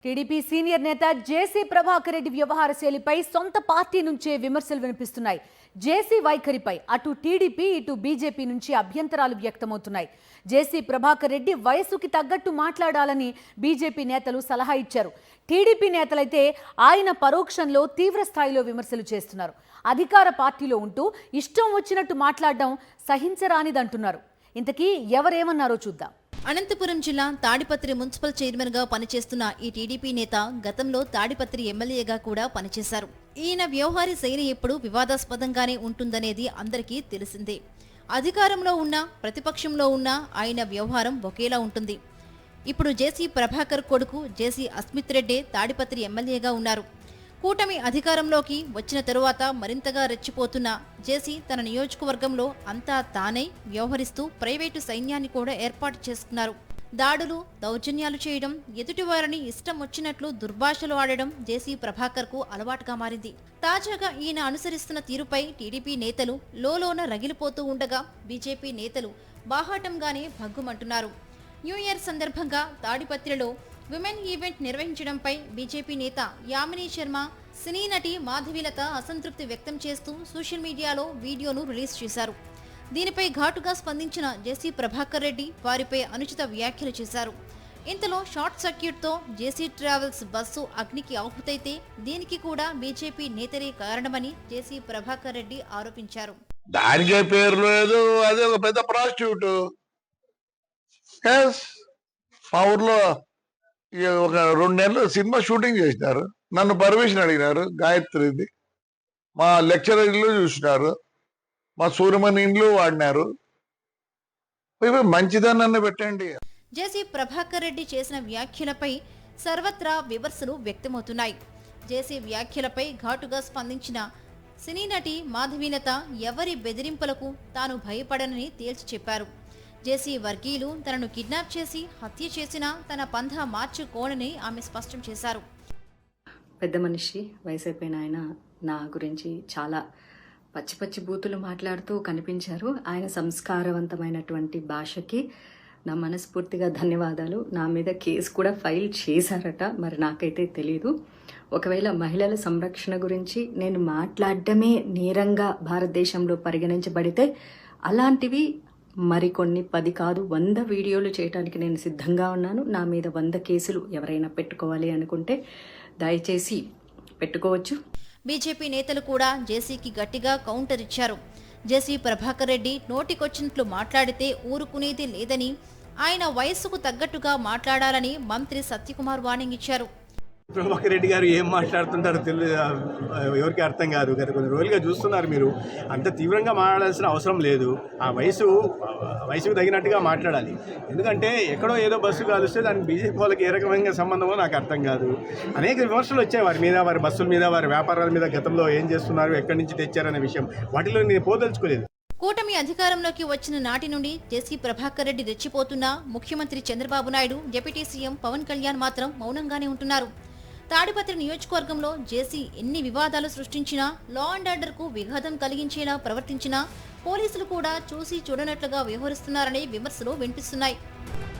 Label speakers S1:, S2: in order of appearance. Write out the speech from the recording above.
S1: TDP senior నేత జేసీ ప్రభాకర్ రెడ్డి వ్యవహార శైలిపై సొంత పార్టీ నుంచే విమర్శలు వినిపిస్తున్నాయి. జేసీ వైఖరిపై అటు టీడీపీ ఇటు బీజేపీ నుంచి అభ్యంతరాలు వ్యక్తమవుతున్నాయి. జేసీ ప్రభాకర్ రెడ్డి వయసుకి తగ్గట్టు మాట్లాడాలని బీజేపీ నేతలు సలహా ఇచ్చారు. టీడీపీ నేతలైతే ఆయన పరోక్షంలో తీవ్ర స్థాయిలో విమర్శలు చేస్తున్నారు. అధికార పార్టీలో ఉంటూ ఇష్టం వచ్చినట్టు మాట్లాడడం సహించరానిదంటున్నారు. ఇంతకీ ఎవరేమన్నారో చూద్దాం.
S2: అనంతపురం జిల్లా తాడిపత్రి మున్సిపల్ చైర్మన్ గా పనిచేస్తున్న ఈ టీడీపీ నేత గతంలో తాడిపత్రి ఎమ్మెల్యేగా కూడా పనిచేశారు. ఈయన వ్యవహార శైలి ఎప్పుడూ వివాదాస్పదంగానే ఉంటుందనేది అందరికీ తెలిసిందే. అధికారంలో ఉన్నా ప్రతిపక్షంలో ఉన్నా ఆయన వ్యవహారం ఒకేలా ఉంటుంది. ఇప్పుడు జేసీ ప్రభాకర్ కొడుకు జేసీ అస్మిత్ రెడ్డి తాడిపత్రి ఎమ్మెల్యేగా ఉన్నారు. కూటమి అధికారంలోకి వచ్చిన తరువాత మరింతగా రెచ్చిపోతున్న జేసీ తన నియోజకవర్గంలో అంతా తానై వ్యవహరిస్తూ ప్రైవేటు సైన్యాన్ని కూడా ఏర్పాటు చేసుకున్నారు. దాడులు, దౌర్జన్యాలు చేయడం, ఎదుటివారిని ఇష్టం వచ్చినట్లు దుర్భాషలు ఆడడం జేసీ ప్రభాకర్ కు అలవాటుగా మారింది. తాజాగా ఈయన అనుసరిస్తున్న తీరుపై టీడీపీ నేతలు లోలోన రగిలిపోతూ ఉండగా బీజేపీ నేతలు బాహాటంగానే భగ్గుమంటున్నారు. న్యూ ఇయర్ సందర్భంగా తాడిపత్రిలో విమెన్ ఈవెంట్ నిర్వహించడంపై బీజేపీ నేత యామిని శర్మ, సినీ నటి మాధవీలత అసంతృప్తి వ్యక్తం చేస్తూ సోషల్ మీడియాలో వీడియోను రిలీజ్ చేశారు. దీనిపై ఘాటుగా స్పందించిన జేసీ ప్రభాకర్ రెడ్డి వారిపై అనుచిత వ్యాఖ్యలు చేశారు. ఇంతలో షార్ట్ సర్క్యూట్తో జేసీ ట్రావెల్స్ బస్సు అగ్నికి ఆహుతైతే దీనికి కూడా బీజేపీ నేతలే కారణమని జేసీ ప్రభాకర్ రెడ్డి ఆరోపించారు.
S3: దానికే పేరు లేదు, అది ఒక పెద్ద ప్రాస్టిట్యూట్. మా ఊర్లో ఒక 2 నెలలు సినిమా షూటింగ్ చేసినారు. నన్ను పర్మిషన్ అడిగినారు. గాయత్రిది మా లెక్చరర్ ఇల్లు చూసినారు, మా సూర్యమణి ఇండ్లు వాడినారు. మంచిదాన్ని పెట్టండి.
S2: జేసీ ప్రభాకర్ రెడ్డి చేసిన వ్యాఖ్యలపై సర్వత్రా విమర్శలు వ్యక్తమవుతున్నాయి. జేసీ వ్యాఖ్యలపై ఘాటుగా స్పందించిన సినీ నటి మాధవీలత ఎవరి బెదిరింపులకు తాను భయపడనని తేల్చి చెప్పారు. జేసీ వర్గీయులు తనను కిడ్నాప్ చేసి హత్య చేసినా తన పంథా మార్చుకోనని ఆమె స్పష్టం చేశారు.
S4: పెద్ద మనిషి, వయసు అయిపోయిన ఆయన నా గురించి చాలా పచ్చి పచ్చి బూతులు మాట్లాడుతూ కనిపించారు. ఆయన సంస్కారవంతమైనటువంటి భాషకి నా మనస్ఫూర్తిగా ధన్యవాదాలు. నా మీద కేసు కూడా ఫైల్ చేశారట, మరి నాకైతే తెలీదు. ఒకవేళ మహిళల సంరక్షణ గురించి నేను మాట్లాడడమే నేరంగా భారతదేశంలో పరిగణించబడితే అలాంటివి మరికొన్ని 10 కాదు 100 వీడియోలు చేయడానికి నేను సిద్ధంగా ఉన్నాను. నా మీద 100 కేసులు ఎవరైనా పెట్టుకోవాలి అనుకుంటే దయచేసి పెట్టుకోవచ్చు.
S2: బీజేపీ నేతలు కూడా జేసీకి గట్టిగా కౌంటర్ ఇచ్చారు. జేసీ ప్రభాకర్ రెడ్డి నోటికొచ్చినట్లు మాట్లాడితే ఊరుకునేది లేదని, ఆయన వయస్సుకు తగ్గట్టుగా మాట్లాడాలని మంత్రి సత్యకుమార్ వార్నింగ్ ఇచ్చారు.
S5: ప్రభాకర్ రెడ్డి గారు ఏం మాట్లాడుతుంటారో తెలియదు, ఎవరికి అర్థం కాదు. గత కొన్ని రోజులుగా చూస్తున్నారు మీరు. అంత తీవ్రంగా మాట్లాడాల్సిన అవసరం లేదు. ఆ వయసుకు తగినట్టుగా మాట్లాడాలి. ఎందుకంటే ఎక్కడో ఏదో బస్సు కాలుస్తే దానికి బీజేపీ వాళ్ళకి ఏ రకమైన సంబంధమో నాకు అర్థం కాదు. అనేక విమర్శలు వచ్చాయి వారి మీద, వారి బస్సుల మీద, వారి వ్యాపారాల మీద. గతంలో ఏం చేస్తున్నారు, ఎక్కడి నుంచి తెచ్చారనే విషయం వాటిలో నేను పోదలుచుకోలేదు.
S2: కూటమి అధికారంలోకి వచ్చిన నాటి నుండి జేసీ ప్రభాకర్ రెడ్డి రెచ్చిపోతున్నా ముఖ్యమంత్రి చంద్రబాబు నాయుడు, డిప్యూటీ సీఎం పవన్ కళ్యాణ్ మాత్రం మౌనంగానే ఉంటున్నారు. తాడిపత్రి నియోజకవర్గంలో జేసీ ఎన్ని వివాదాలు సృష్టించినా, లా అండ్ ఆర్డర్ కు విఘాతం కలిగించేలా ప్రవర్తించినా పోలీసులు కూడా చూసి చూడనట్లుగా వ్యవహరిస్తున్నారనే విమర్శలు వినిపిస్తున్నాయి.